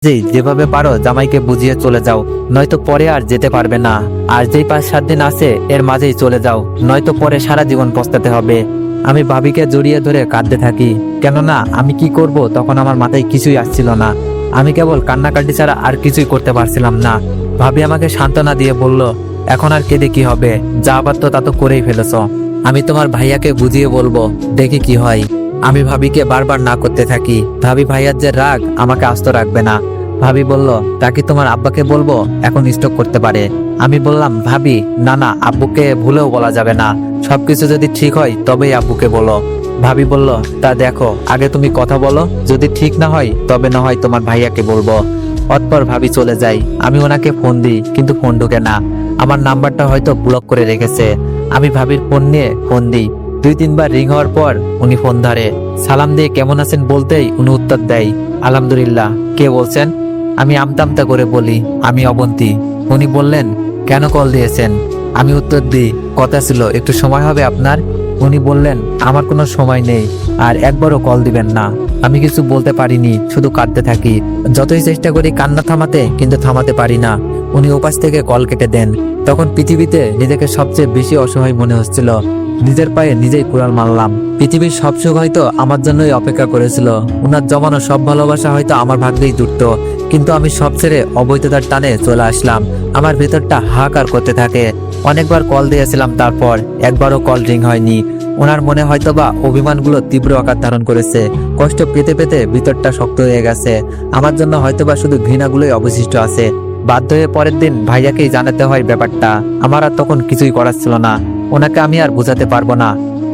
জি, যেভাবে পারো জামাইকে বুঝিয়ে চলে যাও, নয়তো পরে আর যেতে পারবে না। আর যেই 5-7 দিন আছে এর মাঝেই চলে যাও, নয়তো পরে সারা জীবন পস্তাতে হবে। আমি ভাবিকে জড়িয়ে ধরে কাঁদতে থাকি, কেননা আমি কি করব তখন আমার মাথায় কিছুই আসছিল না। আমি কেবল কান্নাকাটি ছাড়া আর কিছুই করতে পারছিলাম না। ভাবি আমাকে সান্ত্বনা দিয়ে বলল, এখন আর কেঁদে কি হবে, যা আবার তো তা তো করেই ফেলেছ। আমি তোমার ভাইয়াকে বুঝিয়ে বলবো, দেখি কি হয়। আমি ভাবিকে বারবার না করতে থাকি। ভাবি ভাইয়ার যে রাগ আমাকে আস্ত রাখবে না। ভাবি বলল, তাকে তোমার আব্বাকে বলবো, এখন স্টক করতে পারে। আমি বললাম, ভাবি না না, আব্বুকে ভুলেও বলা যাবে না, সবকিছু যদি ঠিক হয় তবেই আব্বুকে বলো। ভাবি বলল, তা দেখো, আগে তুমি কথা বলো, যদি ঠিক না হয় তবে না হয় তোমার ভাইয়াকে বলবো। অতঃপর ভাবি চলে যাই। আমি ওনাকে ফোন দিই, কিন্তু ফোন ঢোকে না। আমার নাম্বারটা হয়তো ব্লক করে রেখেছে। আমি ভাবির ফোন নিয়ে ফোন দিই। 2-3 বার রিং হওয়ার পর উনি ফোন ধরে। সালাম দিয়ে কেমন আছেন বলতেই উনি উত্তর দেয়, আলহামদুলিল্লাহ। কে বলছেন? আমি আমতা আমতা করে বলি, আমি অবন্তী। উনি বললেন, কেন কল দিয়েছেন? আমি উত্তর দিই, কথা ছিল, একটু সময় হবে আপনার? উনি বললেন, আমার কোনো সময় নেই, আর একবারও কল দিবেন না। আমি কিছু বলতে পারিনি, শুধু কাঁদতে থাকি। যতই চেষ্টা করি কান্না থামাতে, কিন্তু থামাতে পারি না। উনি ওপাশ থেকে কল কেটে দেন। তখন পৃথিবীতে নিজেকে সবচেয়ে বেশি অসহায় মনে হচ্ছিল। নিজের পায়ে নিজেই কুড়াল মারলাম। পৃথিবীর সব সুখ হয়তো আমার জন্যই অপেক্ষা করেছিল। উনার জমানো সব ভালোবাসা হয়তো আমার ভাগ্যেই জুটত, কিন্তু আমি সব ছেড়ে অবৈধতার টানে চলে আসলাম। আমার ভেতরটা হাহাকার করতে থাকে। অনেকবার কল দিয়েছিলাম, তারপর একবারও কল রিং হয়নি। ওনার মনে হয়তোবা অভিমানগুলো তীব্র আকার ধারণ করেছে। কষ্ট পেতে পেতে ভিতরটা শক্ত হয়ে গেছে। আমার জন্য হয়তোবা শুধু ঘৃণাগুলোই অবশিষ্ট আছে। বাধ্য হয়ে পরের দিন ভাইয়াকেই জানাতে হয় ব্যাপারটা। আমার আর তখন কিছুই করার ছিল না। ওনাকে আমি আর বোঝাতে পারবো না,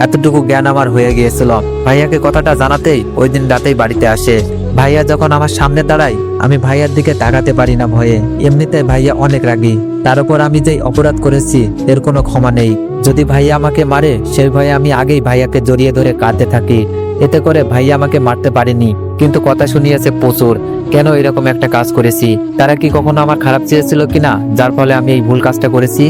এতটুকু জ্ঞান আমার হয়ে গিয়েছিল। ভাইয়াকে কথাটা জানাতেই ওই দিন রাতেই বাড়িতে আসে। ভাইয়া যখন আমার সামনে দাঁড়ায়, আমি ভাইয়ার দিকে তাকাতে পারি না ভয়ে। এমনিতে ভাইয়া অনেক রাগী, তার উপর আমি যেই অপরাধ করেছি এর কোনো ক্ষমা নেই। যদি ভাইয়া আমাকে মারে, সেই ভয়ে আমি আগেই ভাইয়াকে জড়িয়ে ধরে কাঁদতে থাকি। এতে করে ভাইয়া আমাকে মারতে পারেনি, কিন্তু কথা শুনিয়েছে প্রচুর। কেন এরকম একটা কাজ করেছি? তারা কি কখনো আমার খারাপ চেয়েছিল কিনা, যার ফলে আমি এই ভুল কাজটা করেছি?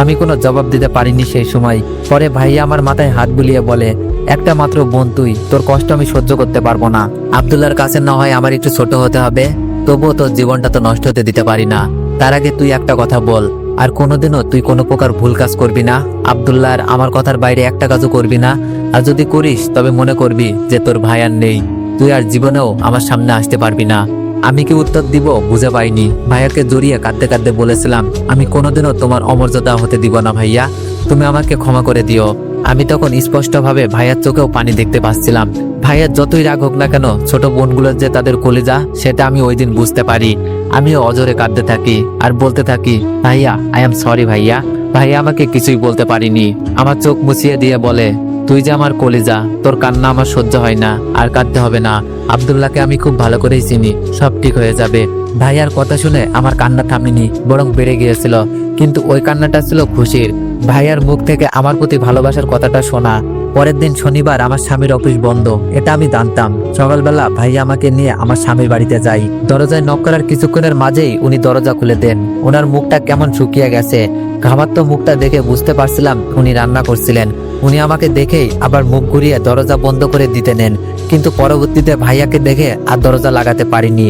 আমি কোনো জবাব দিতে পারিনি সেই সময়। পরে ভাইয়া আমার মাথায় হাত বুলিয়ে বলে, একটা মাত্র বোন তুই, তোর কষ্ট আমি সহ্য করতে পারবো না। আব্দুল্লাহর কাছে না হয় আমার একটু ছোট হতে হবে, তবুও তোর জীবনটা তো নষ্ট হতে দিতে পারি না। তার আগে তুই একটা কথা বল, আর কোনোদিনও তুই কোনো প্রকার ভুল কাজ করবি না? আব্দুল্লাহর আমার কথার বাইরে একটা কাজও করবি না। আর যদি করিস তবে মনে করবি যে তোর ভাই আর নেই, তুই আর জীবনেও আমার সামনে আসতে পারবি না। আমি কি উত্তর দিব বুঝে পাইনি। ভাইয়াকে জড়িয়ে কাঁদতে কাঁদতে বলেছিলাম, আমি কোনোদিনও তোমার অমর্যাদা হতে দিব না ভাইয়া, তুমি আমাকে ক্ষমা করে দিও। আমি তখন স্পষ্টভাবে ভাইয়ার চোখেও পানি দেখতে পাচ্ছিলাম। ভাইয়ার যতই রাগ হোক না কেন, ছোট বোনগুলোর যে তাদের কলিজা, সেটা আমি ওই দিন বুঝতে পারি। আমিও অজরে কাঁদতে থাকি আর বলতে থাকি, ভাইয়া আই এম সরি ভাইয়া। ভাইয়া আমাকে কিছুই বলতে পারিনি। আমার চোখ মুছিয়ে দিয়ে বলে, তুই যে আমার কলিজা, তোর কান্না আমার সহ্য হয় না, আর কাঁদতে হবে না। আব্দুল্লাহকে আমি খুব ভালো করেই চিনি, সব ঠিক হয়ে যাবে। ভাইয়ার কথা শুনে আমার কান্না থামেনি, বরং বেড়ে গিয়েছিল। কিন্তু ওই কান্নাটা ছিল খুশির। ভাইয়ার মুখ থেকে আমার প্রতি ভালোবাসার কথাটা শোনা। পরের দিন শনিবার আমার স্বামীর অফিস বন্ধ, এটা আমি জানতাম। সকালবেলা ভাইয়া আমাকে নিয়ে আমার স্বামীর বাড়িতে যাই। দরজায় নক করার কিছুক্ষণের মাঝেই উনি দরজা খুলে দেন। ওনার মুখটা কেমন শুকিয়ে গেছে। ঘামাত্ম মুখটা দেখে বুঝতে পারছিলাম উনি রান্না করছিলেন। উনি আমাকে দেখেই আবার মুখ ঘুরিয়ে দরজা বন্ধ করে দিতে নেন, কিন্তু পরবর্তীতে ভাইয়াকে দেখে আর দরজা লাগাতে পারিনি।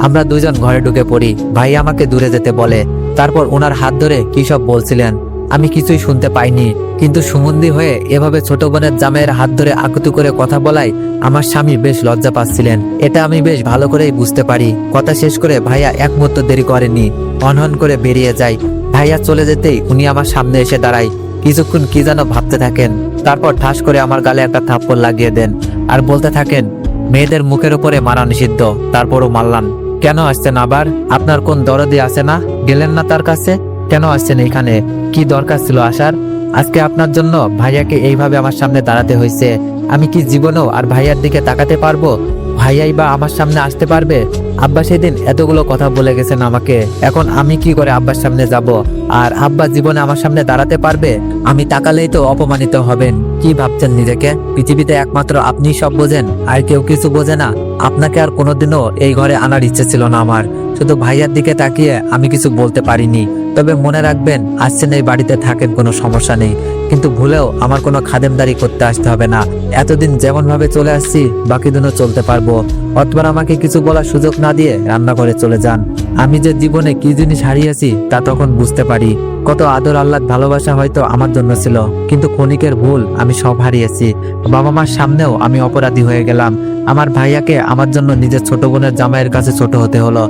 আমরা দুজন ঘরে ঢুকে পড়ি। ভাইয়া আমাকে দূরে যেতে বলে। তারপর ওনার হাত ধরে কি সব বলছিলেন, আমি কিছুই শুনতে পাইনি। কিন্তু সুমন্দি হয়ে এভাবে ছোট বোনের জামাইয়ের হাত ধরে আকুতি করে কথা বলায় আমার স্বামী বেশ লজ্জা পাচ্ছিলেন। এটা আমি বেশ ভালো করেই বুঝতে পারি। কথা শেষ করে ভাইয়া এক মুহূর্ত দেরি করেনি, অনহন করে বেরিয়ে যায়। ভাইয়া চলে যেতেই উনি আমার সামনে এসে দাঁড়ায়। কিছুক্ষণ কি যেন ভাবতে থাকেন, তারপর ঠাস করে আমার গালে একটা থাপ্পড় লাগিয়ে দেন আর বলতে থাকেন, মেয়েদের মুখের উপরে মারা নিষিদ্ধ, তারপরও মারলাম। কেন আসছেন আবার? আপনার কোন দরদি আছে না? গেলেন না তার কাছে? কেন আসছেন এখানে? কি দরকার ছিল আসার? আজকে আপনার জন্য ভাইয়াকে এইভাবে আমার সামনে দাঁড়াতে হয়েছে। আমি কি জীবনেও আর ভাইয়ার দিকে তাকাতে পারবো? ভাইয়াই বা আমার সামনে আসতে পারবে? আব্বা সেদিন এতগুলো কথা বলে গেছেন আমাকে, এখন আমি কি করে আব্বার সামনে যাব? আর আব্বা জীবনে আমার সামনে দাঁড়াতে পারবে? আমি তাকালেই তো অপমানিত হবেন। কি ভাবছেন নিজেকে? পৃথিবীতে একমাত্র আপনিই সব বোঝেন, আর কেউ কিছু বোঝে না। আপনাকে আর কোনোদিনও এই ঘরে আনার ইচ্ছে ছিল না আমার। শুধু ভাইয়ার দিকে তাকিয়ে আমি কিছু বলতে পারিনি। তবে মনে রাখবেন, আসছেন এই বাড়িতে থাকেন, কোনো সমস্যা নেই, কিন্তু ভুলেও আমার কোনো খাদেমদারি করতে আসতে হবে না। এতদিন যেমন ভাবে চলে আসছি বাকি দিনও চলতে পারবো। অথবা আমাকে কিছু বলার সুযোগ না দিয়ে রান্না করে চলে যান। আমি যে জীবনে কি জিনিস হারিয়েছি তা তখন বুঝতে পারি। কত আদর আহ্লাদ ভালোবাসা হয়তো আমার জন্য ছিল, কিন্তু ক্ষণিকের ভুল আমি সব হারিয়েছি। বাবা মার সামনেও আমি অপরাধী হয়ে গেলাম। আমার ভাইয়াকে আমার জন্য নিজের ছোট বোনের জামাইয়ের কাছে ছোট হতে হলো।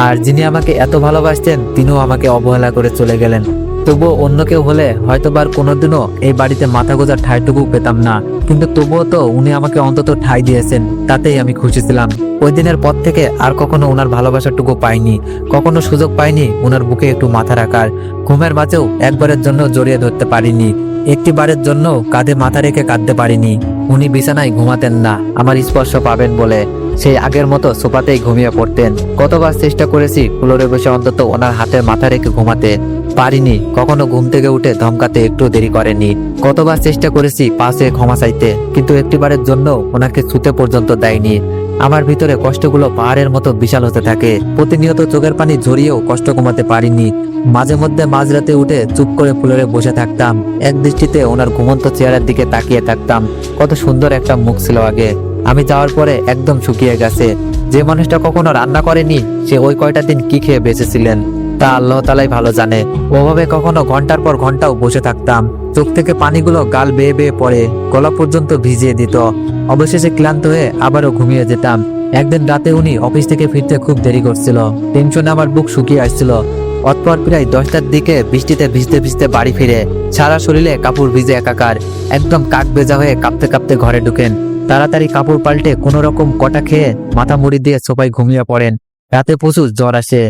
আর যিনি আমাকে এত ভালোবাসতেন তিনিও আমাকে অবহেলা করে চলে গেলেন। তবুও অন্য কেউ হলে হয়তোবার কোনোদিনও এই বাড়িতে মাথা গোঁজার ঠাঁইটুকু পেতাম না, কিন্তু তবুও তো উনি আমাকে অন্তত ঠাঁই দিয়েছেন, তাতেই আমি খুশি ছিলাম। ওই দিনের পর থেকে আর কখনো ওনার ভালোবাসাটুকু পাইনি, কখনো সুযোগ পাইনি ওনার বুকে একটু মাথা রাখার। ঘুমের মাঝেও একবারের জন্য জড়িয়ে ধরতে পারিনি, একটি বারের জন্য কাঁধে মাথা রেখে কাঁদতে পারিনি। উনি বিছানায় ঘুমাতেন না আমার স্পর্শ পাবেন বলে, সেই আগের মতো সোফাতেই ঘুমিয়ে পড়তেন। কতবার চেষ্টা করেছি ফ্লোরে বসে অন্তত ওনার হাতের মাথা রেখে ঘুমাতে, পারিনি। কখনো ঘুম থেকে উঠে ধমকাতে একটু দেরি করেনি। কতবার চেষ্টা করেছি পাশে ক্ষমা চাইতে, কিন্তু একটিবারের জন্য ওনাকে ছুতে পর্যন্ত দেয়নি। আমার ভিতরে কষ্টগুলো পাহাড়ের মতো বিশাল হতে থাকে। প্রতিনিয়ত চোখের পানি ঝরিয়েও কষ্ট কমাতে পারিনি। মাঝে মধ্যে মাঝরাতে উঠে চুপ করে ফ্লোরে বসে থাকতাম, এক দৃষ্টিতে ওনার ঘুমন্ত চেহারার দিকে তাকিয়ে থাকতাম। কত সুন্দর একটা মুখ ছিল আগে, আমি যাওয়ার পরে একদম শুকিয়ে গেছে। যে মানুষটা কখনো রান্না করেনি সে ওই কয়টা দিন কি খেয়ে বেঁচেছিলেন তা আল্লাহ তাআলাই ভালো জানে। ওভাবে কখনো ঘন্টার পর ঘন্টাও বসে থাকতাম, চোখ থেকে পানিগুলো গাল বেয়ে বেয়ে পড়ে গলা পর্যন্ত ভিজিয়ে দিত। অবশেষে ক্লান্ত হয়ে আবারও ঘুমিয়ে যেতাম। একদিন রাতে উনি অফিস থেকে ফিরতে খুব দেরি করছিল, টেনশনে আমার বুক শুকিয়ে আসছিল। অতপর প্রায় 10টার দিকে বৃষ্টিতে ভিজতে ভিজতে বাড়ি ফিরে সারা শরীরে কাপড় ভিজে একাকার, একদম কাক ভেজা হয়ে কাঁপতে কাঁপতে ঘরে ঢুকেন। তাড়াতাড়ি কাপড় পাল্টে কোনো রকম কটা খেয়ে মাথা মুড়ি দিয়ে সোফায় ঘুমিয়ে পড়েন। রাতে প্রচুর জ্বর আসে,